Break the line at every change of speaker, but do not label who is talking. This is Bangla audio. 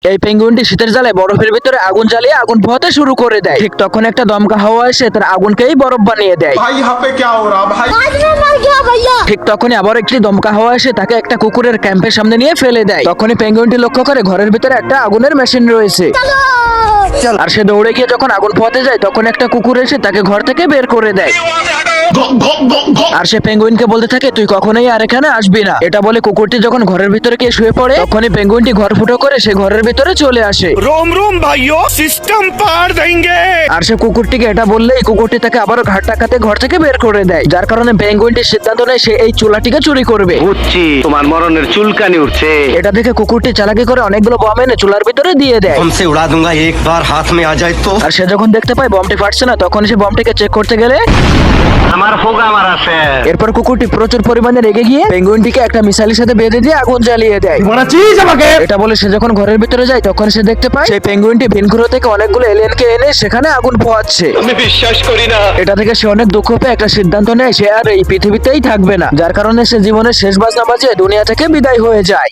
এই পেঙ্গুইনটি শীতের জ্বালায় বরফের ভিতরে আগুন জ্বালিয়ে আগুন পোহাতে শুরু করে দেয়। ঠিক তখন একটা দমকা হাওয়া এসে তার আগুনকেই বরফ বানিয়ে দেয়।
भाई यहाँ पे क्या हो रहा भाई।
ঠিক তখনই আবার একটি দমকা হাওয়া এসে তাকে একটা কুকুরের ক্যাম্পের সামনে নিয়ে ফেলে দেয়। তখনই পেঙ্গুইনটি লক্ষ্য করে ঘরের ভিতরে একটা আগুনের মেশিন রয়েছে। আর সে দৌড়ে গিয়ে যখন আগুন পোহাতে যায় তখন একটা কুকুর এসে তাকে ঘর থেকে বের করে দেয়। আর সে পেঙ্গুইনকে বলতে থাকে, তুই কখনোই আর এখানে আসবি না। এটা বলে কুকুরটি যখন ঘরের ভিতরে গিয়ে শুয়ে পড়ে তখনই পেঙ্গুইনটি ঘর ফুটো করে সে ঘরের ভিতরে চলে আসে।
रोम रोम भाइयों सिस्टम पार देंगे।
আর সে কুকুরটিকে এটা বললেই কুকুরটি তাকে আবারও ঘাট টাকাতে ঘর থেকে বের করে দেয়। যার কারণে পেঙ্গুইনটি সিদ্ধান্ত নেয় সে এই চুলাটিকে চুরি করবে।
বুঝছি, তোমার মরণের চুলকানি উঠছে।
এটা দেখে কুকুরটি চালাকি করে অনেকগুলো বম এনে চুলার ভিতরে দিয়ে দেয়।
हमसे उड़ा दूंगा एक बार हाथ में आ जाए तो।
আর সে যখন দেখতে পায় বমটি ফাটছে না তখন সে বমটিকে চেক করতে গেলে
আমার ফোগা মারা শেষ।
এরপর কুকুরটি প্রচুর পরিমাণে রেগে গিয়ে পেঙ্গুইনটিকে একটা মিসাইলের সাথে বেঁধে দিয়ে আগুন জ্বালিয়ে দেয়। এটা বলে সে যখন ঘরের ভিতরে যায় তখন সে দেখতে পায় সেই পেঙ্গুইনটি ভিন গ্রহ থেকে অনেকগুলো এলিয়েনকে এনে সেখানে আগুন পোহাচ্ছে।
আমি বিশ্বাস করি না।
এটা থেকে সে অনেক দুঃখ পেয়ে একটা সিদ্ধান্ত নেয় সে আর এই পৃথিবীতেই থাকবে না। যার কারণে সে জীবনের শেষ বাজনা বাজিয়ে দুনিয়া থেকে বিদায় হয়ে যায়।